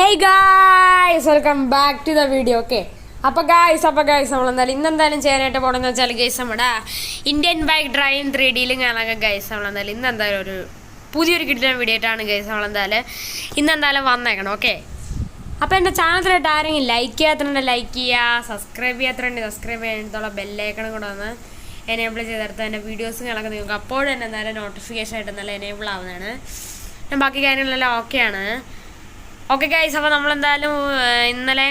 Hey guys, welcome back to the video. Okay. അപ്പോൾ guys നമ്മളെന്തായാലും ഇന്നെന്തായാലും ചെയ്യാനായിട്ട് പോകണമെന്ന് വെച്ചാൽ ഗൈസ് നമ്മുടെ ഇന്ത്യൻ ബൈക്ക് ഡ്രൈവിംഗ് 3Dയിലും കാണാൻ ഗൈസ് നമ്മളെന്തായാലും ഇന്നെന്തായാലും ഒരു പുതിയൊരു കിട്ടുന്ന വീഡിയോ ആയിട്ടാണ് ഗൈസ് നമ്മളെന്തായാലും ഇന്നെന്തായാലും വന്നേക്കണം. ഓക്കെ, അപ്പോൾ എൻ്റെ ചാനലിലായിട്ട് ആരെങ്കിലും ലൈക്ക് ചെയ്യാത്തതുണ്ട് ലൈക്ക് ചെയ്യുക, സബ്സ്ക്രൈബ് ചെയ്യാത്തതുണ്ട് സബ്സ്ക്രൈബ് ചെയ്യാനുള്ള ബെല്ലൈക്കണും കൂടെ ഒന്ന് എനേബിൾ ചെയ്തെടുത്ത് എൻ്റെ വീഡിയോസുകളൊക്കെ നിങ്ങൾക്ക് അപ്പോഴും തന്നെ എന്തായാലും നോട്ടിഫിക്കേഷൻ ആയിട്ട് നല്ല എനേബിൾ ആവുന്നതാണ്. ബാക്കി കാര്യങ്ങളെല്ലാം ഓക്കെയാണ്. ഓക്കെ ഗൈസ്, അപ്പോൾ നമ്മളെന്തായാലും ഇന്നലെ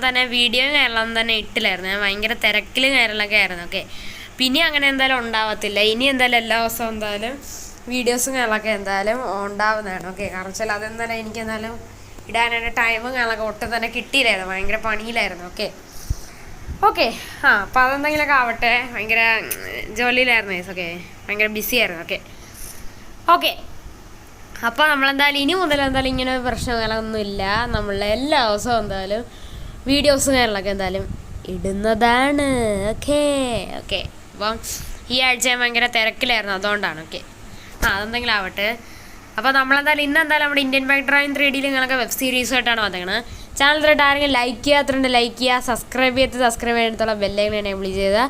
തന്നെ വീഡിയോയും കാര്യങ്ങളൊന്നും തന്നെ ഇട്ടില്ലായിരുന്നു. ഞാൻ ഭയങ്കര തിരക്കിലും കാര്യങ്ങളൊക്കെ ആയിരുന്നു. ഓക്കെ, പിന്നെ അങ്ങനെ എന്തായാലും ഉണ്ടാവത്തില്ല. ഇനി എന്തായാലും എല്ലാ ദിവസവും എന്തായാലും വീഡിയോസും കാര്യങ്ങളൊക്കെ എന്തായാലും ഉണ്ടാവുന്നതാണ്. ഓക്കെ, കാരണം വെച്ചാൽ അതെന്തായാലും എനിക്ക് എന്തായാലും ഇടാനായിട്ട് ടൈമും കാര്യങ്ങളൊക്കെ ഒട്ടും തന്നെ കിട്ടിയില്ലായിരുന്നു. ഭയങ്കര പണിയിലായിരുന്നു. ഓക്കെ അപ്പോൾ അതെന്തെങ്കിലുമൊക്കെ ആവട്ടെ. ഭയങ്കര ജോലിയിലായിരുന്നു ഗൈസ്. ഓക്കെ, ഭയങ്കര ബിസി ആയിരുന്നു. ഓക്കെ അപ്പോൾ നമ്മളെന്തായാലും ഇനി മുതൽ എന്തായാലും ഇങ്ങനെ പ്രശ്നങ്ങളൊന്നുമില്ല. നമ്മൾ എല്ലാ ദിവസവും എന്തായാലും വീഡിയോസും കാര്യങ്ങളൊക്കെ എന്തായാലും ഇടുന്നതാണ്. ഓക്കെ അപ്പം ഈ ആഴ്ച ഞാൻ ഭയങ്കര തിരക്കിലായിരുന്നു, അതുകൊണ്ടാണ്. അതെന്തെങ്കിലും ആവട്ടെ. അപ്പോൾ നമ്മളെന്തായാലും ഇന്നെന്തായാലും നമ്മുടെ ഇന്ത്യൻ ബൈക്ക് ഡ്രൈവിംഗ് 3Dയിൽ നിങ്ങളൊക്കെ വെബ് സീരീസായിട്ടാണ് വന്നേക്കുന്നത്. ചാനൽ തൊട്ട് ആരെങ്കിലും ലൈക്ക് ചെയ്യാത്തതുണ്ട് ലൈക്ക് ചെയ്യുക, സബ്സ്ക്രൈബ് ചെയ്യാനുള്ള ബെല്ലൈക്കൺ എനേബിൾ ചെയ്താൽ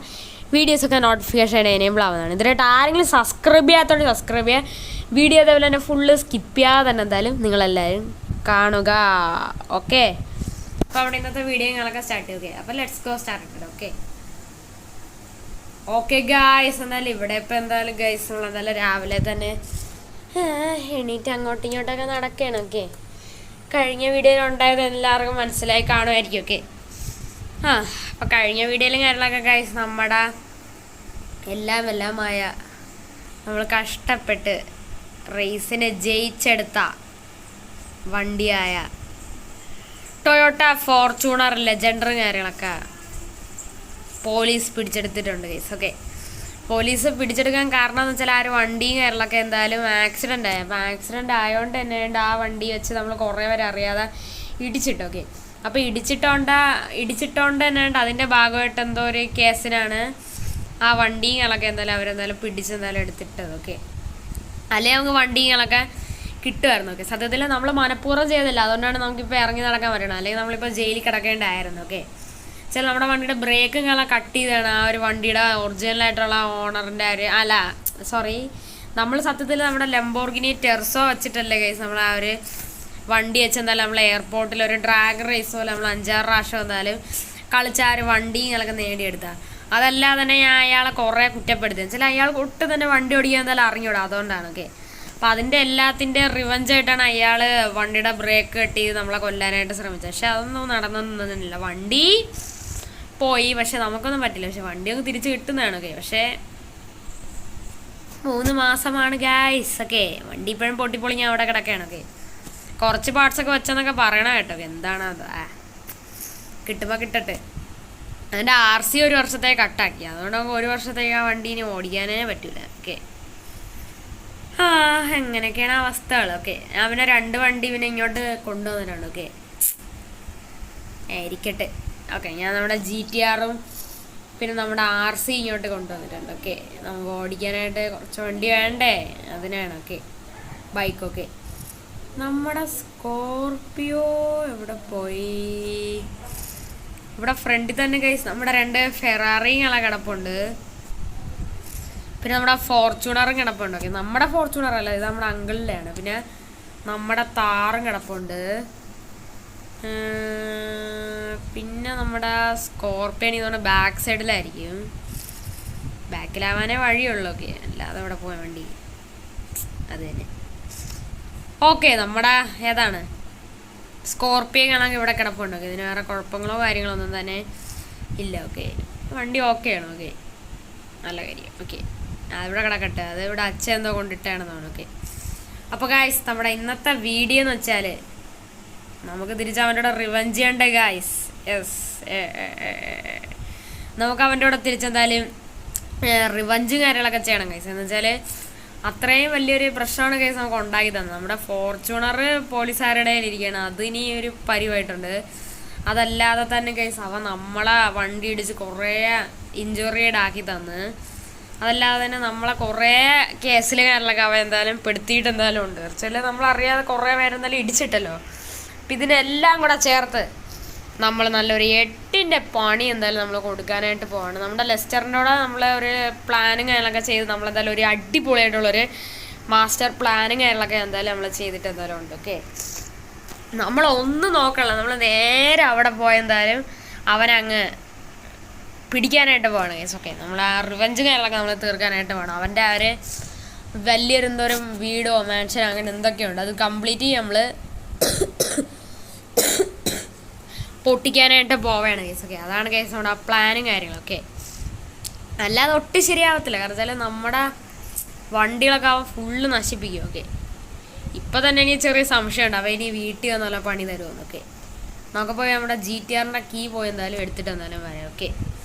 വീഡിയോസൊക്കെ നോട്ടിഫിക്കേഷൻ എനേബിൾ ആവുന്നതാണ്. ഇതിനായിട്ട് ആരെങ്കിലും സബ്സ്ക്രൈബ് ചെയ്യാത്തതുകൊണ്ട് സബ്സ്ക്രൈബ് ചെയ്യുക. വീഡിയോ അതേപോലെ തന്നെ ഫുള്ള് സ്കിപ്പ് ചെയ്യാതെ തന്നെ എന്തായാലും നിങ്ങളെല്ലാവരും കാണുക. ഓക്കെ, അപ്പോൾ അവിടെ ഇന്നത്തെ വീഡിയോ ഞങ്ങളൊക്കെ സ്റ്റാർട്ട് ചെയ്യുക. അപ്പോൾ let's go start. Okay guys, എന്തായാലും ഇവിടെ ഇപ്പോൾ എന്തായാലും ഗൈസ് നമ്മളെന്തായാലും രാവിലെ തന്നെ എണീറ്റ് അങ്ങോട്ടും ഇങ്ങോട്ടൊക്കെ നടക്കുകയാണ്. കഴിഞ്ഞ വീഡിയോയിൽ ഉണ്ടായത് എല്ലാവർക്കും മനസ്സിലായി കാണുമായിരിക്കും. അപ്പോൾ കഴിഞ്ഞ വീഡിയോയിലും കാര്യങ്ങളൊക്കെ ഗൈസ് നമ്മുടെ എല്ലാമായ നമ്മൾ കഷ്ടപ്പെട്ട് റേസിനെ ജയിച്ചെടുത്ത വണ്ടിയായ ടൊയോട്ട ഫോർച്യൂണർ ലെജൻഡറും കാര്യങ്ങളൊക്കെ പോലീസ് പിടിച്ചെടുത്തിട്ടുണ്ട് ഗൈസ്. പോലീസ് പിടിച്ചെടുക്കാൻ കാരണം എന്ന് വെച്ചാൽ ആ ഒരു വണ്ടിയും കാര്യങ്ങളൊക്കെ എന്തായാലും ആക്സിഡൻ്റ് ആയി. അപ്പോൾ ആക്സിഡൻ്റ് ആയതുകൊണ്ട് തന്നെ ആ വണ്ടി വെച്ച് നമ്മൾ കുറേ പേരെ അറിയാതെ ഇടിച്ചിട്ടു. അപ്പോൾ ഇടിച്ചിട്ടോണ്ട് തന്നെ അതിൻ്റെ ഭാഗമായിട്ട് എന്തോ ഒരു കേസിനാണ് ആ വണ്ടികളൊക്കെ എന്തായാലും അവരെന്തായാലും പിടിച്ചെന്തായാലും എടുത്തിട്ടത്. അല്ലെങ്കിൽ നമുക്ക് വണ്ടികളൊക്കെ കിട്ടുമായിരുന്നു. സത്യത്തിൽ നമ്മൾ മനഃപൂർവ്വം ചെയ്തില്ല, അതുകൊണ്ടാണ് നമുക്കിപ്പോൾ ഇറങ്ങി നടക്കാൻ പറ്റണം. അല്ലെങ്കിൽ നമ്മളിപ്പോൾ ജയിലിൽ കിടക്കേണ്ടായിരുന്നു. ചില നമ്മുടെ വണ്ടിയുടെ ബ്രേക്കുകളെ കട്ട് ചെയ്താണ് ആ ഒരു വണ്ടിയുടെ ഒറിജിനലായിട്ടുള്ള ഓണറിൻ്റെ നമ്മൾ സത്യത്തിൽ നമ്മുടെ ലംബോർഗിനി ടെർസോ വെച്ചിട്ടല്ലേ ഗൈസ് നമ്മൾ ആ ഒരു വണ്ടി വെച്ച് എന്തായാലും നമ്മൾ എയർപോർട്ടിൽ ഒരു ഡ്രാഗൺ റേസ് പോലെ നമ്മൾ 5-6 പ്രാവശ്യം എന്തായാലും കളിച്ച ആ ഒരു വണ്ടികളൊക്കെ നേടിയെടുത്താൽ. അതല്ലാതെ തന്നെ ഞാൻ അയാളെ കുറേ കുറ്റപ്പെടുത്തി. വെച്ചാൽ അയാൾ ഒട്ടും തന്നെ വണ്ടി ഓടിക്കാൻ എന്തായാലും അറിഞ്ഞൂടാ, അതുകൊണ്ടാണ്. അപ്പോൾ അതിൻ്റെ എല്ലാത്തിൻ്റെ റിവഞ്ചായിട്ടാണ് അയാൾ വണ്ടിയുടെ ബ്രേക്ക് കട്ട് ചെയ്ത് നമ്മളെ കൊല്ലാനായിട്ട് ശ്രമിച്ചത്. പക്ഷെ അതൊന്നും നടന്നൊന്നുമില്ല. വണ്ടി പോയി, പക്ഷെ നമുക്കൊന്നും പറ്റില്ല. പക്ഷെ വണ്ടി ഒന്ന് തിരിച്ച് കിട്ടുന്നതാണ്. പക്ഷേ 3 മാസമാണ് ഗായ്സ്. വണ്ടി ഇപ്പോഴും പൊട്ടിപ്പൊളിഞ്ഞ് അവിടെ കിടക്കുകയാണ്. കുറച്ച് പാർട്സൊക്കെ വെച്ചെന്നൊക്കെ പറയണം കേട്ടോ. എന്താണ് അത്, കിട്ടുമ്പോൾ കിട്ടട്ടെ. അതിൻ്റെ RC 1 വർഷത്തേക്ക് കട്ടാക്കി, അതുകൊണ്ട് നമുക്ക് 1 വർഷത്തേക്ക് ആ വണ്ടി ഇനി ഓടിക്കാനേ പറ്റൂല. എങ്ങനെയൊക്കെയാണ് അവസ്ഥകൾ. അവനെ 2 വണ്ടി പിന്നെ ഇങ്ങോട്ട് കൊണ്ടുവന്നിട്ടുണ്ട്. ഇരിക്കട്ടെ. ഞാൻ നമ്മുടെ GTR-ഉം പിന്നെ നമ്മുടെ RC ഇങ്ങോട്ട് കൊണ്ടുവന്നിട്ടുണ്ട്. നമുക്ക് ഓടിക്കാനായിട്ട് കുറച്ച് വണ്ടി വേണ്ടേ, അതിനാണ്. ബൈക്കൊക്കെ നമ്മുടെ സ്കോർപിയോ എവിടെ പോയി? ഇവിടെ ഫ്രണ്ടിൽ തന്നെ ഗൈസ് നമ്മുടെ 2 ഫെറാറികളെ കിടപ്പുണ്ട്. പിന്നെ നമ്മുടെ ഫോർച്യൂണറും കിടപ്പുണ്ട്. നമ്മുടെ ഫോർച്യൂണർ അല്ല, ഇത് നമ്മുടെ അങ്കിളിൻ്റെയാണ്. പിന്നെ നമ്മുടെ താറും കിടപ്പുണ്ട്. പിന്നെ നമ്മുടെ സ്കോർപ്പിയൻ ഇതുകൊണ്ട് ബാക്ക് സൈഡിലായിരിക്കും. ബാക്കിലാവാനേ വഴിയുള്ളൂ. അല്ലാതെ ഇവിടെ പോയ വണ്ടി അത് തന്നെ. നമ്മുടെ ഏതാണ് സ്കോർപ്പിയോ കാണാൻ ഇവിടെ കിടപ്പുണ്ട്. ഇതിന് വേറെ കുഴപ്പങ്ങളോ കാര്യങ്ങളോ ഒന്നും തന്നെ ഇല്ല. വണ്ടി ഓക്കെയാണ്. നല്ല കാര്യം. അതിവിടെ കിടക്കട്ടെ. അത് ഇവിടെ അച്ഛൻ എന്തോ കൊണ്ടിട്ടാണെന്നാണ്. അപ്പോൾ ഗായ്സ് നമ്മുടെ ഇന്നത്തെ വീഡിയോ എന്ന് വെച്ചാൽ നമുക്ക് തിരിച്ച് അവൻ്റെ കൂടെ റിവഞ്ച് ചെയ്യണ്ടേ ഗായ്സ്. നമുക്ക് അവൻ്റെ കൂടെ തിരിച്ചെന്തായാലും റിവഞ്ചും കാര്യങ്ങളൊക്കെ ചെയ്യണം ഗൈസ്. എന്ന് വെച്ചാൽ അത്രയും വലിയൊരു പ്രശ്നമാണ് കേസ് നമുക്ക് ഉണ്ടാക്കി തന്നത്. നമ്മുടെ ഫോർച്യൂണർ പോലീസുകാരുടെ ഇരിക്കുകയാണ്, അതിനി ഒരു പരിവായിട്ടുണ്ട്. അതല്ലാതെ തന്നെ കേസ് അവൻ നമ്മളെ വണ്ടി ഇടിച്ച് കുറേ ഇഞ്ചുറീഡ് ആക്കി തന്ന്. അതല്ലാതെ തന്നെ നമ്മളെ കുറേ കേസിൽ കാര്യങ്ങളൊക്കെ അവൻ എന്തായാലും പെടുത്തിയിട്ട് എന്തായാലും ഉണ്ട്. വെച്ചാൽ നമ്മളറിയാതെ കുറേ പേരെന്തായാലും ഇടിച്ചിട്ടല്ലോ. അപ്പം ഇതിനെല്ലാം കൂടെ ചേർത്ത് നമ്മൾ നല്ലൊരു 8ൻ്റെ പണി എന്തായാലും നമ്മൾ കൊടുക്കാനായിട്ട് പോവാണ്. നമ്മുടെ ലെസ്റ്ററിൻ്റെ കൂടെ നമ്മൾ ഒരു പ്ലാനിങ് കാര്യങ്ങളൊക്കെ ചെയ്ത് നമ്മളെന്തായാലും ഒരു അടിപൊളിയായിട്ടുള്ളൊരു മാസ്റ്റർ പ്ലാനിങ് കാര്യങ്ങളൊക്കെ എന്തായാലും നമ്മൾ ചെയ്തിട്ട് എന്തായാലും ഉണ്ട്. ഓക്കെ, നമ്മളൊന്നും നോക്കണ്ട, നമ്മൾ നേരെ അവിടെ പോയെന്തായാലും അവനങ്ങ് പിടിക്കാനായിട്ട് പോകണം ഗൈസ്. ഓക്കെ, നമ്മൾ ആ റിവെഞ്ച് കാര്യങ്ങളൊക്കെ നമ്മൾ തീർക്കാനായിട്ട് പോകണം. അവൻ്റെ ആ ഒരു വലിയൊരു എന്തോരം വീടോ മാൻഷനോ അങ്ങനെ എന്തൊക്കെയുണ്ട് അത് കംപ്ലീറ്റ് നമ്മൾ പൊട്ടിക്കാനായിട്ട് പോവുകയാണ് ഗൈസ്. ഓക്കെ, അതാണ് ഗൈസ് നമ്മുടെ ആ പ്ലാനും കാര്യങ്ങളൊക്കെ. അല്ലാതെ ഒട്ടും ശരിയാവത്തില്ല, കാരണം വെച്ചാൽ നമ്മുടെ വണ്ടികളൊക്കെ അവൻ ഫുള്ള് നശിപ്പിക്കും. ഓക്കെ, ഇപ്പം തന്നെ എനിക്ക് ചെറിയ സംശയമുണ്ട് അവൻ ഇനി വീട്ടിൽ വന്നാൽ പണി തരുമെന്നൊക്കെ. നമുക്ക് പോയി നമ്മുടെ GTRൻ്റെ കീ പോയി എന്തായാലും എടുത്തിട്ട് എന്തായാലും വരാം.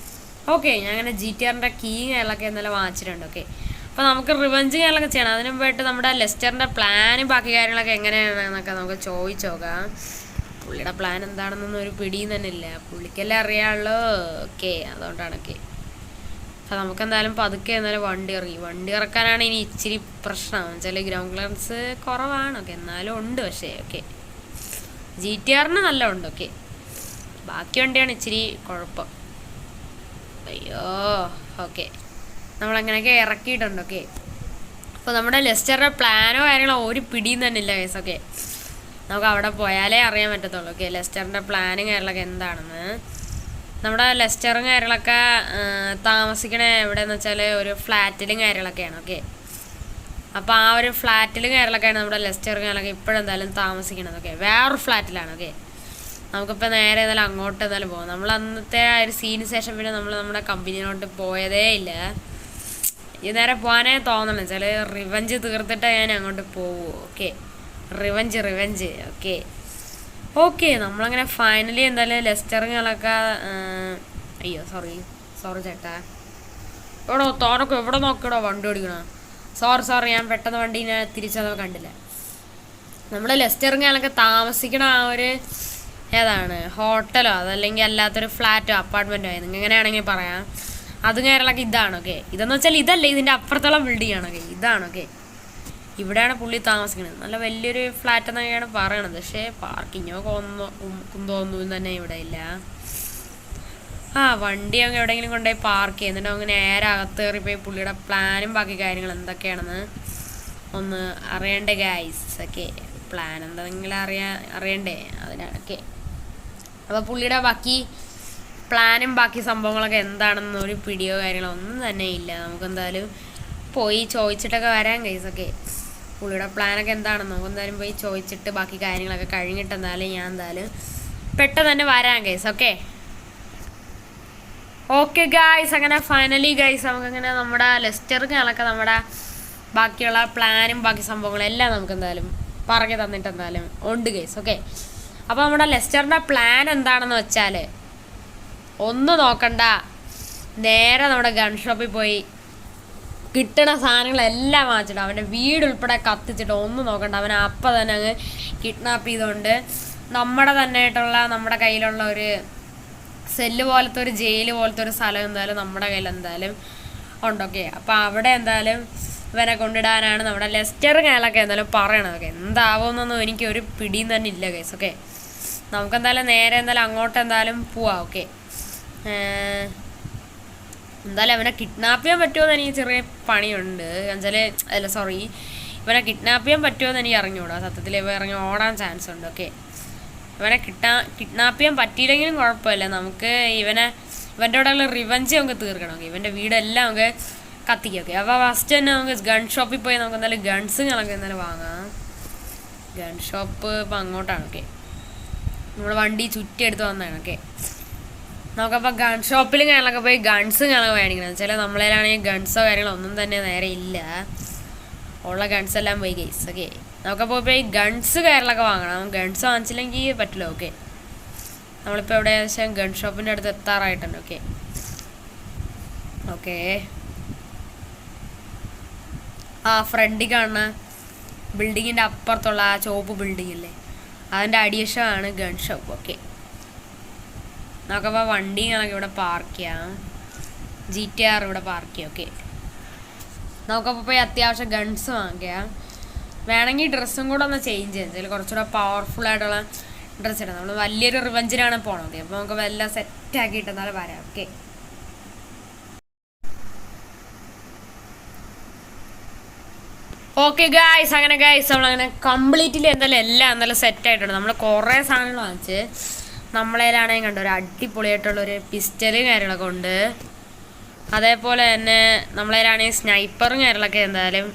ഓക്കെ, ഞാൻ അങ്ങനെ GTRൻ്റെ കീ കാര്യങ്ങളൊക്കെ എന്തായാലും വാങ്ങിച്ചിട്ടുണ്ട്. ഓക്കെ, അപ്പോൾ നമുക്ക് റിവെഞ്ച് കാര്യങ്ങളൊക്കെ ചെയ്യണം. അതിന് മുമ്പായിട്ട് നമ്മുടെ ലെസ്റ്ററിൻ്റെ പ്ലാനും ബാക്കി കാര്യങ്ങളൊക്കെ എങ്ങനെയാണെന്നൊക്കെ നമുക്ക് ചോദിച്ചു നോക്കാം. പുള്ളിയുടെ പ്ലാൻ എന്താണെന്നൊന്നും ഒരു പിടിയും തന്നെ ഇല്ല, പുള്ളിക്കെല്ലാം അറിയാമല്ലോ. ഓക്കെ, അതുകൊണ്ടാണ്. ഓക്കെ, അപ്പോൾ നമുക്കെന്തായാലും പതുക്കെ എന്നാലും വണ്ടി ഇറക്കാനാണ് ഇനി ഇച്ചിരി പ്രശ്നം. വെച്ചാൽ ഗ്രൗണ്ട് ക്ലിയറൻസ് കുറവാണ്. ഓക്കെ, എന്നാലും ഉണ്ട്. പക്ഷേ ഓക്കെ, GTRന് നല്ല ഉണ്ട്. ഓക്കെ, ബാക്കി വണ്ടിയാണ് ഇച്ചിരി കുഴപ്പം. അയ്യോ, ഓക്കെ, നമ്മളങ്ങനെയൊക്കെ ഇറക്കിയിട്ടുണ്ട്. ഓക്കെ, അപ്പോൾ നമ്മുടെ ലെസ്റ്ററിൻ്റെ പ്ലാനോ കാര്യങ്ങളോ ഒരു പിടിയും തന്നെ ഇല്ല കേസ്. ഓക്കെ, നമുക്ക് അവിടെ പോയാലേ അറിയാൻ പറ്റത്തുള്ളൂ. ഓക്കെ, ലെസ്റ്ററിൻ്റെ പ്ലാനും കാര്യങ്ങളൊക്കെ എന്താണെന്ന്. നമ്മുടെ ലെസ്റ്ററും കാര്യങ്ങളൊക്കെ താമസിക്കണേ എവിടെയെന്ന് വെച്ചാൽ ഒരു ഫ്ലാറ്റിലും കാര്യങ്ങളൊക്കെയാണ്. ഓക്കെ, അപ്പോൾ ആ ഒരു ഫ്ലാറ്റിലും കാര്യങ്ങളൊക്കെയാണ് നമ്മുടെ ലെസ്റ്ററും കാര്യങ്ങളൊക്കെ ഇപ്പോഴെന്തായാലും താമസിക്കണത്. ഓക്കെ, വേറൊരു ഫ്ലാറ്റിലാണ്. ഓക്കെ, നമുക്കിപ്പോൾ നേരെ എന്തായാലും അങ്ങോട്ട് എന്തായാലും പോകാം. നമ്മൾ അന്നത്തെ ആ ഒരു സീന് ശേഷം പിന്നെ നമ്മൾ നമ്മുടെ കമ്പനിയിലോട്ട് പോയതേ ഇല്ല. ഈ നേരെ പോകാനേ തോന്നണം വെച്ചാൽ റിവെഞ്ച് തീർത്തിട്ട് ഞാൻ അങ്ങോട്ട് പോവൂ. Okay, revenge. ഓക്കെ, നമ്മളങ്ങനെ ഫൈനലി എന്തായാലും ലെസ്റ്ററുകളൊക്കെ അയ്യോ സോറി ചേട്ടാ, എവിടോ തോനൊക്കെ എവിടെ നോക്കടോ വണ്ടി ഓടിക്കണോ? സോറി ഞാൻ പെട്ടെന്ന് വണ്ടീനെ തിരിച്ചതോ കണ്ടില്ല. നമ്മുടെ ലെസ്റ്ററുകളൊക്കെ താമസിക്കണ ആ ഒരു ഏതാണ് ഹോട്ടലോ അതല്ലെങ്കിൽ അല്ലാത്തൊരു ഫ്ലാറ്റോ അപ്പാർട്ട്മെൻറ്റോ നിങ്ങൾക്ക് എങ്ങനെയാണെങ്കിൽ പറയാം. അത് കാര്യങ്ങളൊക്കെ ഇതാണ്. ഓക്കെ, ഇതെന്ന് വെച്ചാൽ ഇതല്ല, ഇതിൻ്റെ അപ്പുറത്തുള്ള ബിൽഡിംഗ് ആണ്. ഓക്കെ, ഇതാണ്. ഓക്കെ, ഇവിടെയാണ് പുള്ളി താമസിക്കുന്നത്. നല്ല വലിയൊരു ഫ്ലാറ്റ് എന്നൊക്കെയാണ് പറയണത്. പക്ഷേ പാർക്കിങ്ങോ കുന്തോന്നും തന്നെ ഇവിടെ ഇല്ല. വണ്ടി അങ്ങ് എവിടെയെങ്കിലും കൊണ്ടുപോയി പാർക്ക് ചെയ്യുന്നുണ്ട്. അങ്ങനെ നേരെ അകത്ത് കയറിപ്പോയി പുള്ളിയുടെ പ്ലാനും ബാക്കി കാര്യങ്ങൾ എന്തൊക്കെയാണെന്ന് ഒന്ന് അറിയണ്ടേ ഗൈസ്. ഓക്കെ, പ്ലാൻ എന്തെങ്കിലും അറിയണ്ടേ അതിനാണ്. ഓക്കെ, അപ്പോൾ പുള്ളിയുടെ ബാക്കി പ്ലാനും ബാക്കി സംഭവങ്ങളൊക്കെ എന്താണെന്ന് ഒരു പിടിയോ കാര്യങ്ങളോ ഒന്നും തന്നെ ഇല്ല. നമുക്കെന്തായാലും പോയി ചോദിച്ചിട്ടൊക്കെ വരാം ഗൈസ്. ഓക്കെ, പുള്ളിയുടെ പ്ലാനൊക്കെ എന്താണെന്ന് നമുക്ക് എന്തായാലും പോയി ചോദിച്ചിട്ട് ബാക്കി കാര്യങ്ങളൊക്കെ കഴിഞ്ഞിട്ട് എന്തായാലും ഞാൻ എന്തായാലും പെട്ടെന്ന് തന്നെ വരാം ഗൈസ്. ഓക്കെ ഗൈസ്, അങ്ങനെ ഫൈനലി ഗൈസ് നമുക്കങ്ങനെ നമ്മുടെ ലെസ്റ്ററിനൊക്കെ നമ്മുടെ ബാക്കിയുള്ള പ്ലാനും ബാക്കി സംഭവങ്ങളും എല്ലാം നമുക്ക് എന്തായാലും പറഞ്ഞു തന്നിട്ട് എന്തായാലും ഉണ്ട് ഗൈസ്. ഓക്കെ, അപ്പോൾ നമ്മുടെ ലെസ്റ്ററിൻ്റെ പ്ലാൻ എന്താണെന്ന് വെച്ചാൽ ഒന്നും നോക്കണ്ട, നേരെ നമ്മുടെ ഗൺ ഷോപ്പിൽ പോയി കിട്ടണ സാധനങ്ങളെല്ലാം വാങ്ങിച്ചിട്ട് അവൻ്റെ വീട് ഉൾപ്പെടെ കത്തിച്ചിട്ട് ഒന്നും നോക്കണ്ട അവനെ അപ്പം തന്നെ അങ്ങ് കിഡ്നാപ്പ് ചെയ്തുകൊണ്ട് നമ്മുടെ തന്നെ ആയിട്ടുള്ള നമ്മുടെ കയ്യിലുള്ള ഒരു സെല്ല് പോലത്തെ ഒരു ജയിൽ പോലത്തെ ഒരു സ്ഥലം എന്തായാലും നമ്മുടെ കയ്യിൽ എന്തായാലും ഉണ്ട്. ഓക്കെ, അപ്പോൾ അവിടെ എന്തായാലും ഇവനെ കൊണ്ടിടാനാണ് നമ്മുടെ ലെസ്റ്റർ കാര്യങ്ങളൊക്കെ എന്തായാലും പറയണത്. ഓക്കെ, എന്താവുമെന്നൊന്നും എനിക്ക് ഒരു പിടിയും തന്നെ ഇല്ല ഗൈസ്. ഓക്കെ, നമുക്കെന്തായാലും നേരെ എന്തായാലും അങ്ങോട്ട് എന്തായാലും പോവാം. ഓക്കെ, എന്തായാലും അവനെ കിഡ്നാപ്പ് ചെയ്യാൻ പറ്റുമോ എന്ന് എനിക്ക് ചെറിയ പണിയുണ്ട്. എന്നുവെച്ചാൽ ഇവനെ കിഡ്നാപ്പ് ചെയ്യാൻ പറ്റുമോ എന്ന് എനിക്ക് അറിഞ്ഞുകൂടാ. സത്യത്തിൽ ഇവ ഇറങ്ങി ഓടാൻ ചാൻസ് ഉണ്ട്. ഓക്കെ, ഇവനെ കിഡ്നാപ്പ് ചെയ്യാൻ പറ്റിയില്ലെങ്കിലും കുഴപ്പമില്ല, നമുക്ക് ഇവൻ്റെ കൂടെയുള്ള റിവെഞ്ച് നമുക്ക് തീർക്കണം. ഓക്കെ, ഇവൻ്റെ വീടെല്ലാം നമുക്ക് കത്തിക്കാം. ഓക്കെ, അപ്പോൾ ഫസ്റ്റ് തന്നെ നമുക്ക് ഗൺ ഷോപ്പിൽ പോയി നമുക്ക് എന്തായാലും ഗൺസ് ഞങ്ങൾക്ക് എന്തായാലും വാങ്ങാം. ഗൺ ഷോപ്പ് ഇപ്പം അങ്ങോട്ടാണ്. ഓക്കെ, നമ്മുടെ വണ്ടി ചുറ്റി എടുത്ത് വന്നതാണ്. ഓക്കെ, നമുക്കപ്പോൾ ഗൺ ഷോപ്പിൽ കാര്യങ്ങളൊക്കെ പോയി ഗൺസ് ഞങ്ങൾ മേടിക്കണം. വെച്ചാൽ നമ്മളേലാണെങ്കിൽ ഗൺസോ കാര്യങ്ങളോ ഒന്നും തന്നെ നേരെ ഇല്ല, ഉള്ള ഗൺസ് എല്ലാം പോയി ഗൈസ്. ഓക്കെ, നമുക്കപ്പോൾ പോയി ഗൺസ് കാര്യങ്ങളൊക്കെ വാങ്ങണം. ഗൺസ് വാങ്ങിച്ചില്ലെങ്കിൽ പറ്റില്ല. ഓക്കെ, നമ്മളിപ്പോൾ എവിടെ ഏകദേശം ഗൺ ഷോപ്പിൻ്റെ അടുത്ത് എത്താറായിട്ടുണ്ട്. ഓക്കെ, ഫ്രണ്ടിൽ കാണുന്ന ബിൽഡിങ്ങിൻ്റെ അപ്പുറത്തുള്ള ആ ചുവപ്പ് ബിൽഡിംഗ് ഇല്ലേ, അതിൻ്റെ അടിവശമാണ് ഗൺ ഷോപ്പ്. ഓക്കെ, നമുക്കപ്പോൾ വണ്ടി ഞങ്ങൾക്ക് ഇവിടെ പാർക്ക് ചെയ്യാം. GTR ഇവിടെ പാർക്ക് ചെയ്യാം. ഓക്കെ, നമുക്കപ്പോൾ പോയി അത്യാവശ്യം ഗൺസ് വാങ്ങിക്കാം. വേണമെങ്കിൽ ഡ്രസ്സും കൂടെ ഒന്ന് ചേഞ്ച് ചെയ്യാം. കുറച്ചുകൂടെ പവർഫുൾ ആയിട്ടുള്ള ഡ്രസ്സ് ഇടാം. നമ്മൾ വലിയൊരു റിവഞ്ചിനാണ് പോണത്. അപ്പോൾ നമുക്ക് വല്ല സെറ്റാക്കിയിട്ട് എന്നാലും വരാം. Okay, okay guys. അങ്ങനെ ഗായ്സ് നമ്മളങ്ങനെ കംപ്ലീറ്റ്ലി എന്തായാലും എല്ലാം എന്തായാലും സെറ്റായിട്ടുണ്ട്. നമ്മൾ കുറേ സാധനങ്ങൾ വാങ്ങിച്ച് നമ്മളേലാണെങ്കിൽ കണ്ടു ഒരു അടിപൊളിയായിട്ടുള്ളൊരു പിസ്റ്റലും കാര്യങ്ങളൊക്കെ ഉണ്ട്. അതേപോലെ തന്നെ നമ്മളേലാണെങ്കിൽ സ്നൈപ്പറും കാര്യങ്ങളൊക്കെ എന്തായാലും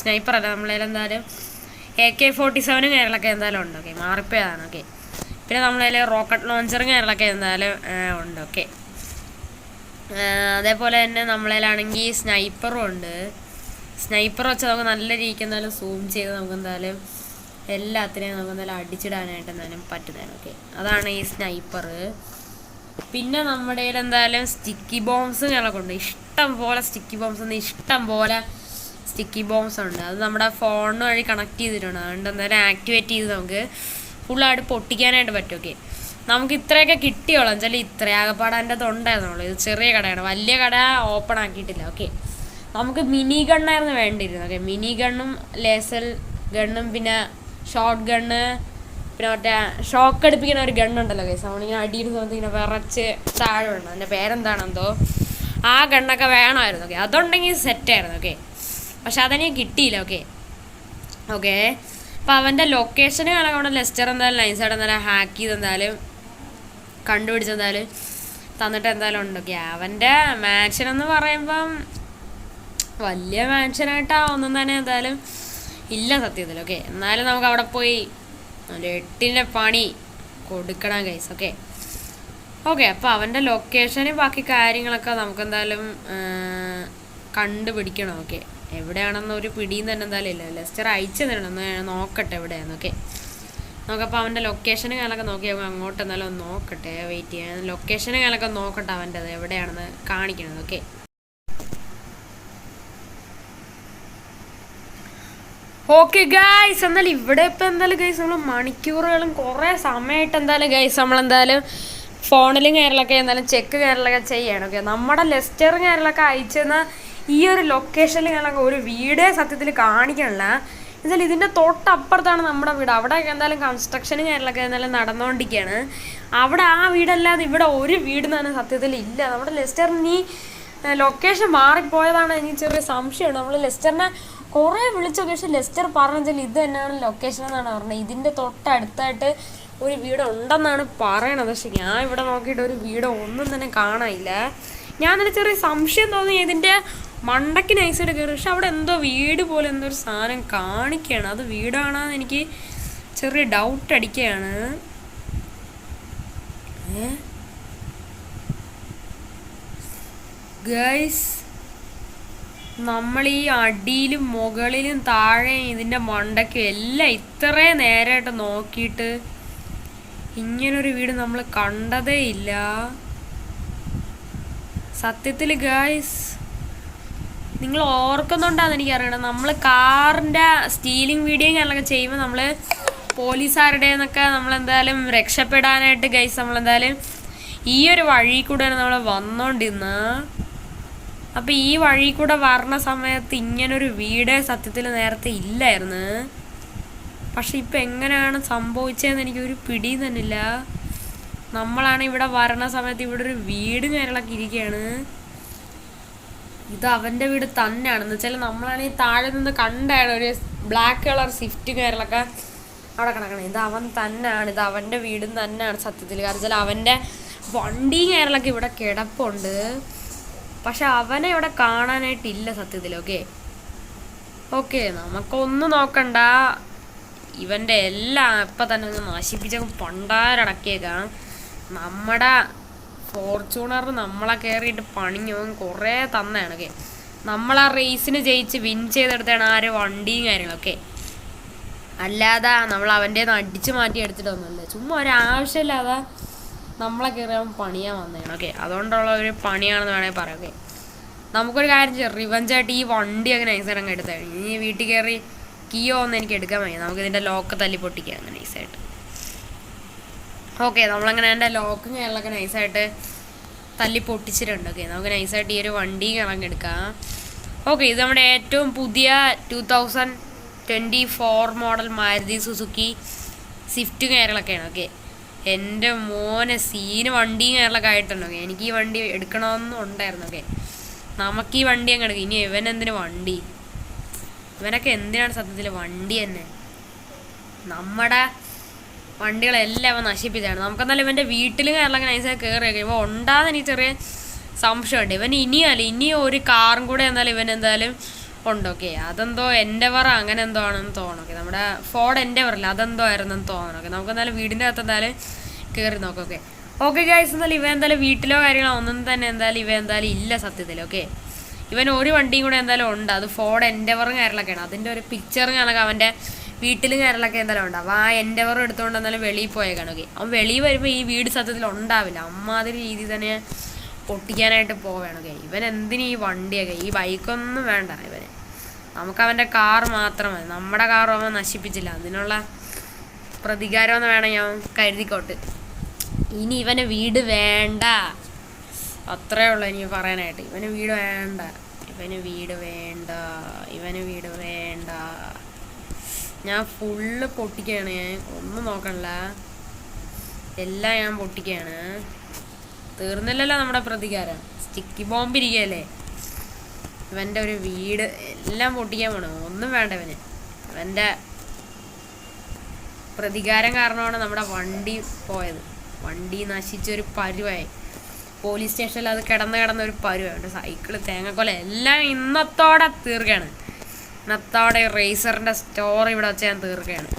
സ്നൈപ്പർ അല്ല, നമ്മളേലെന്തായാലും AK-47 കാര്യങ്ങളൊക്കെ എന്തായാലും ഉണ്ട്. ഓക്കെ, മാറിപ്പോയതാണ്. ഓക്കെ, പിന്നെ നമ്മളതിൽ റോക്കറ്റ് ലോഞ്ചറും കാര്യങ്ങളൊക്കെ എന്തായാലും ഉണ്ട്. ഓക്കെ, അതേപോലെ തന്നെ നമ്മളതിലാണെങ്കിൽ സ്നൈപ്പറും ഉണ്ട്. സ്നൈപ്പർ വെച്ചാൽ നമുക്ക് നല്ല രീതിക്ക് എന്തായാലും സൂം ചെയ്ത് നമുക്ക് എന്തായാലും എല്ലാത്തിനെയും നമുക്ക് എന്തായാലും അടിച്ചിടാനായിട്ട് എന്തായാലും പറ്റുന്നതാണ്. ഓക്കെ, അതാണ് ഈ സ്നൈപ്പർ. പിന്നെ നമ്മുടെ കയ്യിൽ എന്തായാലും സ്റ്റിക്കി ബോംബ്സും ഞങ്ങളൊക്കെ ഉണ്ട്. ഇഷ്ടം പോലെ സ്റ്റിക്കി ബോംബ്സ് ഉണ്ട്. അത് നമ്മുടെ ഫോൺ വഴി കണക്ട് ചെയ്തിട്ടുണ്ട്. അതുകൊണ്ട് എന്തായാലും ആക്ടിവേറ്റ് ചെയ്ത് നമുക്ക് ഫുള്ളായിട്ട് പൊട്ടിക്കാനായിട്ട് പറ്റും. ഓക്കെ, നമുക്ക് ഇത്രയൊക്കെ കിട്ടിയോളാം വെച്ചാൽ ഇത്രയാകപ്പാടെ എൻ്റെ തൊണ്ടായിരുന്നുള്ളൂ. ഇത് ചെറിയ കടയാണ്, വലിയ കട ഓപ്പൺ ആക്കിയിട്ടില്ല. ഓക്കെ, നമുക്ക് മിനി ഗണ്ണായിരുന്നു വേണ്ടിയിരുന്നത്. ഓക്കെ, മിനി ഗണ്ണും ലേസർ ഗണ്ണും പിന്നെ ഷോർട്ട് ഗണ്ണ് പിന്നെ മറ്റേ ഷോക്ക് അടിപ്പിക്കുന്ന ഒരു ഗണ്ണുണ്ടല്ലോ ഗൈസ്, നമ്മളിങ്ങനെ അടിയിൽ സമയത്ത് ഇങ്ങനെ വിറച്ച് താഴെ വേണം. അതിൻ്റെ പേരെന്താണെന്തോ, ആ ഗണ്ണൊക്കെ വേണമായിരുന്നു. ഓക്കെ, അതുണ്ടെങ്കിൽ സെറ്റായിരുന്നു. ഓക്കെ, പക്ഷെ അതെനിക്ക് കിട്ടിയില്ല. ഓക്കെ, അപ്പോൾ അവൻ്റെ ലൊക്കേഷന് കാണാൻ ലെസ്റ്റർ എന്തായാലും നൈസായിട്ട് എന്തായാലും ഹാക്ക് ചെയ്ത് എന്തായാലും കണ്ടുപിടിച്ചെന്തായാലും തന്നിട്ട് എന്തായാലും ഉണ്ട്. ഓക്കെ, അവൻ്റെ മാൻഷൻ എന്ന് പറയുമ്പം വലിയ മാൻഷനായിട്ടാ ഒന്നും തന്നെ എന്തായാലും ഇല്ല സത്യത്തിൽ. ഓക്കെ, എന്നാലും നമുക്ക് അവിടെ പോയി ഒരു 8ൻ്റെ പണി കൊടുക്കണം ഗൈസ്. ഓക്കെ, അപ്പോൾ അവൻ്റെ ലൊക്കേഷനും ബാക്കി കാര്യങ്ങളൊക്കെ നമുക്ക് എന്തായാലും കണ്ടുപിടിക്കണം. ഓക്കെ, എവിടെയാണെന്ന് ഒരു പിടിയും തന്നെ എന്തായാലും ഇല്ല. ലെസ്റ്റർ അയച്ചു തരണം, ഒന്ന് നോക്കട്ടെ എവിടെയാണ്. ഓക്കെ, നമുക്കപ്പോൾ അവൻ്റെ ലൊക്കേഷനും കാര്യങ്ങളൊക്കെ നോക്കി അങ്ങോട്ട് എന്തായാലും ഒന്ന് നോക്കട്ടെ, വെയിറ്റ് ചെയ്യാൻ. ലൊക്കേഷനും കാര്യങ്ങളൊക്കെ നോക്കട്ടെ അവൻ്റെത് എവിടെയാണെന്ന് കാണിക്കണത്. ഓക്കെ, ഓക്കെ ഗൈസ്, എന്നാലും ഇവിടെ ഇപ്പം എന്തായാലും ഗൈസ് നമ്മൾ മണിക്കൂറുകളും കുറേ സമയമായിട്ട് എന്തായാലും ഗൈസ് നമ്മളെന്തായാലും ഫോണിലും കാര്യങ്ങളൊക്കെ എന്തായാലും ചെക്ക് കാര്യങ്ങളൊക്കെ ചെയ്യണം. ഓക്കെ, നമ്മുടെ ലെസ്റ്ററും കാര്യങ്ങളൊക്കെ അയച്ചെന്ന ഈ ഒരു ലൊക്കേഷനിൽ കാര്യങ്ങളൊക്കെ ഒരു വീടേ സത്യത്തിൽ കാണിക്കണില്ല. എന്നാലും ഇതിൻ്റെ തൊട്ടപ്പുറത്താണ് നമ്മുടെ വീട്. അവിടെയൊക്കെ എന്തായാലും കൺസ്ട്രക്ഷനും കാര്യങ്ങളൊക്കെ എന്തായാലും നടന്നുകൊണ്ടിരിക്കുകയാണ്. അവിടെ ആ വീടല്ലാതെ ഇവിടെ ഒരു വീട് തന്നെ സത്യത്തിൽ ഇല്ല. നമ്മുടെ ലെസ്റ്ററിന് ഈ ലൊക്കേഷൻ മാറിപ്പോയതാണ് എനിക്ക് ചെറിയ സംശയമുണ്ട്. നമ്മൾ ലെസ്റ്ററിനെ കുറേ വിളിച്ചൊക്കെ, പക്ഷേ ലെസ്റ്റർ പറഞ്ഞാൽ ഇത് തന്നെയാണ് ലൊക്കേഷൻ എന്നാണ് പറഞ്ഞത്. ഇതിൻ്റെ തൊട്ടടുത്തായിട്ട് ഒരു വീട് ഉണ്ടെന്നാണ് പറയണത്. പക്ഷെ ഞാൻ ഇവിടെ നോക്കിയിട്ട് ഒരു വീട് ഒന്നും തന്നെ കാണാനില്ല. ഞാനതിന് ചെറിയ സംശയം തോന്നി ഇതിൻ്റെ മണ്ടയ്ക്ക് നൈസായിട്ട് കയറി. പക്ഷെ അവിടെ എന്തോ വീട് പോലെ എന്തോ ഒരു സാധനം കാണിക്കുകയാണ്. അത് വീടാണെന്ന് എനിക്ക് ചെറിയ ഡൗട്ട് അടിക്കുകയാണ്. ഗൈസ്, നമ്മൾ ഈ അടിയിലും മുകളിലും താഴെയും ഇതിൻ്റെ മണ്ടയ്ക്കും എല്ലാം ഇത്രയും നേരമായിട്ട് നോക്കിയിട്ട് ഇങ്ങനൊരു വീട് നമ്മൾ കണ്ടതേ ഇല്ല സത്യത്തിൽ. ഗൈസ്, നിങ്ങൾ ഓർക്കുന്നുണ്ടാന്ന് എനിക്കറിയണം, നമ്മൾ കാറിൻ്റെ സ്റ്റീലിംഗ് വീഡിയോ കാര്യങ്ങളൊക്കെ ചെയ്യുമ്പോൾ നമ്മൾ പോലീസുകാരുടെ എന്നൊക്കെ നമ്മളെന്തായാലും രക്ഷപ്പെടാനായിട്ട് ഗൈസ് നമ്മളെന്തായാലും ഈ ഒരു വഴി കൂടെയാണ് നമ്മൾ വന്നോണ്ടിരുന്ന. അപ്പം ഈ വഴി കൂടെ വരണ സമയത്ത് ഇങ്ങനൊരു വീട് സത്യത്തിൽ നേരത്തെ ഇല്ലായിരുന്നു. പക്ഷെ ഇപ്പം എങ്ങനെയാണ് സംഭവിച്ചതെന്ന് എനിക്കൊരു പിടിയും തന്നെ ഇല്ല. നമ്മളാണ് ഇവിടെ വരണ സമയത്ത് ഇവിടെ ഒരു വീടും കാര്യങ്ങളൊക്കെ ഇരിക്കുകയാണ്. ഇത് അവൻ്റെ വീട് തന്നെയാണെന്ന് വെച്ചാൽ നമ്മളാണെങ്കിൽ താഴെ നിന്ന് കണ്ടാണ് ഒരു ബ്ലാക്ക് കളർ സ്വിഫ്റ്റ് കാര്യങ്ങളൊക്കെ അവിടെ കിടക്കണം. ഇത് അവൻ തന്നെയാണ്, ഇത് അവൻ്റെ വീടും തന്നെയാണ് സത്യത്തിൽ. കാരണം വെച്ചാൽ അവൻ്റെ വണ്ടിയും കാര്യങ്ങളൊക്കെ ഇവിടെ കിടപ്പുണ്ട്. പക്ഷെ അവനെ ഇവിടെ കാണാനായിട്ടില്ല സത്യത്തിൽ. ഓക്കെ, നമുക്കൊന്നും നോക്കണ്ട, ഇവൻ്റെ എല്ലാം ഇപ്പം തന്നെ ഒന്ന് നശിപ്പിച്ചങ്ങ് പണ്ടാരടക്കിയേക്കാം. നമ്മുടെ ഫോർച്യൂണർ നമ്മളെ കയറിയിട്ട് പണിഞ്ഞു കുറേ തന്നെയാണ്. നമ്മളാ റേസിന് ജയിച്ച് വിൻ ചെയ്തെടുത്താണ് ആ ഒരു വണ്ടിയും കാര്യങ്ങളൊക്കെ. അല്ലാതെ നമ്മൾ അവൻ്റെ അടിച്ച് മാറ്റി എടുത്തിട്ടൊന്നുമല്ല, ചുമ്മാ ഒരാവശ്യമില്ലാതെ നമ്മളെ കയറി അവൻ പണിയാൻ വന്നതാണ്. അതുകൊണ്ടുള്ള ഒരു പണിയാണെന്ന് വേണമെങ്കിൽ പറയാം. നമുക്കൊരു കാര്യം ചെയ്യാം, റിവഞ്ചായിട്ട് ഈ വണ്ടി അങ്ങനെ നൈസായിട്ട് അങ്ങ് എടുത്താൽ ഇനി വീട്ടിൽ കയറി കിയോ ഒന്നും എനിക്ക് എടുക്കാൻ വയ്യ. നമുക്ക് ഇതിൻ്റെ ലോക്ക് തല്ലി പൊട്ടിക്കാം അങ്ങനെ നൈസായിട്ട്. നമ്മളങ്ങനെ എൻ്റെ ലോക്കും കാര്യങ്ങളൊക്കെ നൈസായിട്ട് തല്ലി പൊട്ടിച്ചിട്ടുണ്ട്. നമുക്ക് നൈസായിട്ട് ഈ ഒരു വണ്ടി ഇറങ്ങിയെടുക്കാം. ഇത് നമ്മുടെ ഏറ്റവും പുതിയ 2024 മോഡൽ മാരുതി സുസുക്കി സ്വിഫ്റ്റ് കാര്യങ്ങളൊക്കെയാണ്. ഓക്കെ, എൻ്റെ മോനെ സീന് വണ്ടിയും കാര്യങ്ങളൊക്കെ ആയിട്ടുണ്ട്. ഓക്കെ, എനിക്ക് ഈ വണ്ടി എടുക്കണമെന്നും ഉണ്ടായിരുന്നു. ഓക്കെ, നമുക്ക് ഈ വണ്ടി അങ്ങ് എടുക്കും. ഇനി ഇവനെന്തിനു വണ്ടി? ഇവനൊക്കെ എന്തിനാണ് സത്യത്തിൽ വണ്ടി തന്നെ? നമ്മുടെ വണ്ടികളെല്ലാം അവൻ നശിപ്പിച്ചാണ്. നമുക്കെന്നാലും ഇവൻ്റെ വീട്ടിലും കാര്യങ്ങളൊക്കെ നൈസായി കയറിയൊക്കെ ഇവ ഉണ്ടാകുന്ന എനിക്ക് ചെറിയ സംശയമുണ്ട്. ഇവൻ ഇനി ഒരു കാറും കൂടെ എന്നാലും ഇവൻ എന്തായാലും ഉണ്ട്. ഓക്കെ, അതെന്തോ എൻഡെവർ അങ്ങനെ എന്തോ ആണെന്ന് തോന്നുന്നു. ഓക്കെ, നമ്മുടെ ഫോർഡ് എൻഡെവറില്ല, അതെന്തോ ആയിരുന്നെന്ന് തോന്നണം. ഓക്കെ, നമുക്ക് എന്തായാലും വീടിൻ്റെ അകത്ത് എന്തായാലും കയറി നോക്കാം. ഓക്കെ ഗൈസ്, എന്തായാലും ഇവ എന്തായാലും വീട്ടിലോ കാര്യങ്ങളോ ഒന്നും തന്നെ എന്തായാലും ഇവ എന്തായാലും ഇല്ല സത്യത്തിൽ. ഓക്കെ, ഇവൻ ഒരു വണ്ടിയും കൂടെ എന്തായാലും ഉണ്ട്, അത് ഫോർഡ് എൻഡെവറും കാര്യങ്ങളൊക്കെയാണ്. അതിൻ്റെ ഒരു പിക്ചറും കാണാൻ അവൻ്റെ വീട്ടിലും കാര്യങ്ങളൊക്കെ എന്തായാലും ഉണ്ട്. അപ്പോൾ ആ എൻഡെവർ എടുത്തുകൊണ്ട് എന്തായാലും വെളിയിൽ പോയേക്കാണ്. ഓക്കെ, അവൻ വെളിയിൽ വരുമ്പോൾ ഈ വീട് സത്യത്തിൽ ഉണ്ടാവില്ല, അമ്മാതിരി രീതിയിൽ തന്നെ പൊട്ടിക്കാനായിട്ട് പോവുകയാണ്. ഓക്കെ, ഇവൻ എന്തിനു ഈ വണ്ടിയൊക്കെ, ഈ ബൈക്കൊന്നും വേണ്ട ഇവന്. നമുക്ക് അവൻ്റെ കാർ മാത്രം മതി. നമ്മുടെ കാറും അവൻ നശിപ്പിച്ചില്ല, അതിനുള്ള പ്രതികാരമെന്ന് വേണമെങ്കിൽ അവൻ കരുതിക്കോട്ട്. ഇനി ഇവന് വീട് വേണ്ട, അത്രേ ഉള്ളൂ എനിക്ക് പറയാനായിട്ട്. ഇവന് വീട് വേണ്ട, ഇവന് വീട് വേണ്ട, ഇവന് വീട് വേണ്ട. ഞാൻ ഫുള്ള് പൊട്ടിക്കുകയാണ്, ഞാൻ ഒന്നും നോക്കണില്ല, എല്ലാം ഞാൻ പൊട്ടിക്കുകയാണ്. തീർന്നില്ലല്ലോ നമ്മുടെ പ്രതികാരം, സ്റ്റിക്കി ബോംബ് ഇരിക്കുകയല്ലേ. ഇവൻ്റെ ഒരു വീട് എല്ലാം പൊട്ടിക്കാൻ പോണു, ഒന്നും വേണ്ട ഇവന്. ഇവൻ്റെ പ്രതികാരം കാരണമാണ് നമ്മുടെ വണ്ടി പോയത്. വണ്ടി നശിച്ചൊരു പരുവായി, പോലീസ് സ്റ്റേഷനിൽ അത് കിടന്ന് ഒരു പരുവായി. എൻ്റെ സൈക്കിള് തേങ്ങക്കൊല എല്ലാം ഇന്നത്തോടെ തീർക്കുകയാണ്. ഇന്നത്തോടെ റേസറിൻ്റെ സ്റ്റോറി ഇവിടെ വെച്ച് ഞാൻ തീർക്കുകയാണ്.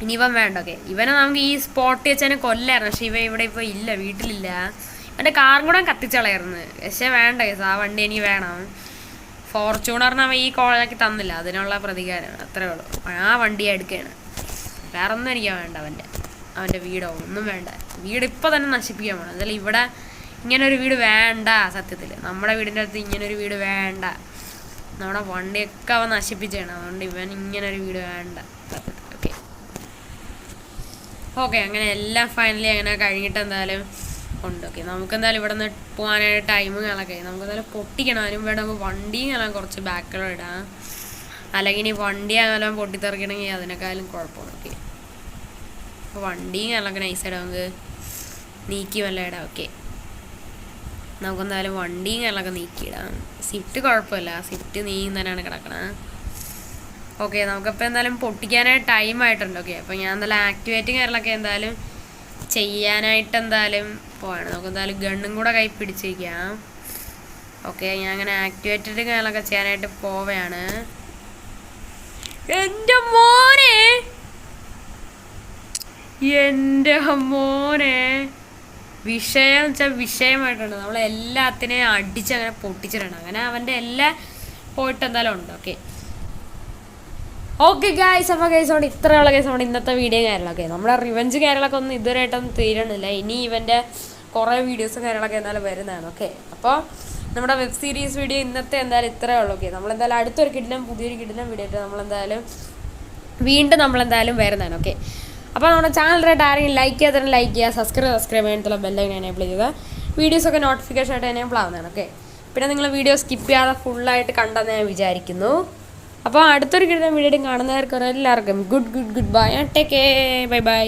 ഇനി ഇവൻ വേണ്ട. ഓക്കെ, ഇവനെ നമുക്ക് ഈ സ്പോട്ടിൽ വെച്ചതിനെ കൊല്ലായിരുന്നു, പക്ഷെ ഇവ ഇവിടെ ഇപ്പോൾ ഇല്ല, വീട്ടിലില്ല. എൻ്റെ കാറും കൂടെ കത്തിച്ചളയായിരുന്നു, പക്ഷേ വേണ്ട കേസ്, ആ വണ്ടി എനിക്ക് വേണം. ഫോർച്യൂണറിന് അവൻ ഈ കോളേജാക്കി തന്നില്ല, അതിനുള്ള പ്രതികാരം അത്രേ ഉള്ളൂ. ആ വണ്ടി എടുക്കുകയാണ്, വേറെ ഒന്നും എനിക്ക് വേണ്ട. അവൻ്റെ വീടോ ഒന്നും വേണ്ട, വീട് ഇപ്പോൾ തന്നെ നശിപ്പിക്കാൻ വേണം. അതല്ല ഇവിടെ ഇങ്ങനൊരു വീട് വേണ്ട സത്യത്തിൽ, നമ്മുടെ വീടിൻ്റെ അടുത്ത് ഇങ്ങനൊരു വീട് വേണ്ട. നമ്മുടെ വണ്ടിയൊക്കെ അവൻ നശിപ്പിച്ചാണ്, അതുകൊണ്ട് ഇവൻ ഇങ്ങനൊരു വീട് വേണ്ട സത്യത്തിൽ. ഓക്കെ, അങ്ങനെ എല്ലാം ഫൈനലി അങ്ങനെ കഴിഞ്ഞിട്ട് എന്തായാലും ഉണ്ട്. ഓക്കെ, നമുക്കെന്തായാലും ഇവിടെ നിന്ന് പോകാനായിട്ട് ടൈമും കാണൊക്കെ നമുക്കെന്തായാലും പൊട്ടിക്കണം. അതിനും വേണം നമുക്ക് വണ്ടിയും കാണാൻ കുറച്ച് ബാക്കിലോ ഇടാം, അല്ലെങ്കിൽ ഇനി വണ്ടി അങ്ങനെ പൊട്ടിത്തെറിക്കണമെങ്കിൽ അതിനേക്കാളും കുഴപ്പമാണ്. ഓക്കെ, അപ്പോൾ വണ്ടിയും കാണൊക്കെ നൈസായിട്ട് നമുക്ക് നീക്കി വല്ല ഇടാം. ഓക്കെ, നമുക്കെന്തായാലും വണ്ടിയും കാണൊക്കെ നീക്കിയിടാം. സ്വിഫ്റ്റ് കുഴപ്പമില്ല, സ്വിഫ്റ്റ് നീങ്ങി തന്നെയാണ് കിടക്കണത്. ഓക്കെ, നമുക്കിപ്പോൾ എന്തായാലും പൊട്ടിക്കാനായിട്ട് ടൈമായിട്ടുണ്ട്. ഓക്കെ, അപ്പോൾ ഞാൻ എന്തായാലും ആക്ടിവേറ്റും കാര്യങ്ങളൊക്കെ എന്തായാലും ചെയ്യാനായിട്ട് എന്തായാലും പോവാണ്. നമുക്ക് എന്തായാലും ഗണ്ണും കൂടെ കൈ പിടിച്ചിരിക്കാം. ഓക്കെ, ഞാൻ അങ്ങനെ ആക്ടിവേറ്റഡ് കാര്യങ്ങളൊക്കെ ചെയ്യാനായിട്ട് പോവുകയാണ്. എൻ്റെ മോനെ വിഷയം വെച്ചാൽ വിഷയമായിട്ടുണ്ട്. നമ്മളെല്ലാത്തിനെയും അടിച്ചങ്ങനെ പൊട്ടിച്ചിട്ടുണ്ട്. അങ്ങനെ അവൻ്റെ എല്ലാം പോയിട്ട് എന്തായാലും ഉണ്ട്. ഓക്കെ ഗൈസ്, അപ്പോൾ ഗൈസോണ്ട് ഇത്രയുള്ള ഗൈസോണ്ട് ഇന്നത്തെ വീഡിയോ കാര്യങ്ങളൊക്കെ. നമ്മുടെ റിവെഞ്ച് കാര്യങ്ങളൊക്കെ ഒന്നും ഇതുവരെയായിട്ടൊന്നും തീരണില്ല. ഇനി ഇവൻ്റെ കുറേ വീഡിയോസും കാര്യങ്ങളൊക്കെ എന്തായാലും വരുന്നതാണ്. ഓക്കെ, അപ്പോൾ നമ്മുടെ വെബ് സീരീസ് വീഡിയോ ഇന്നത്തെ എന്തായാലും ഇത്രയേ ഉള്ളൂ. ഓക്കെ, നമ്മളെന്തായാലും അടുത്തൊരു പുതിയൊരു വീഡിയോ ആയിട്ട് നമ്മളെന്തായാലും വീണ്ടും വരുന്നതാണ്. ഓക്കെ, അപ്പോൾ നമ്മുടെ ചാനലിലായിട്ട് ആരെങ്കിലും ലൈക്ക് ചെയ്യാതെ ലൈക്ക് ചെയ്യുക, സബ്സ്ക്രൈബ് ചെയ്യാനുള്ള ബെല്ലൈക്കൻ എനേബിൾ ചെയ്യുക. വീഡിയോസൊക്കെ നോട്ടിഫിക്കേഷൻ ആയിട്ട് എനേബിൾ ആവുന്നതാണ്. ഓക്കെ, പിന്നെ നിങ്ങൾ വീഡിയോ സ്കിപ്പ് ചെയ്യാതെ ഫുള്ളായിട്ട് കണ്ടെന്ന് ഞാൻ വിചാരിക്കുന്നു. അപ്പോൾ അടുത്തൊരു വീഡിയോ കാണുന്നവർക്ക് എല്ലാവർക്കും goodbye, take care, by.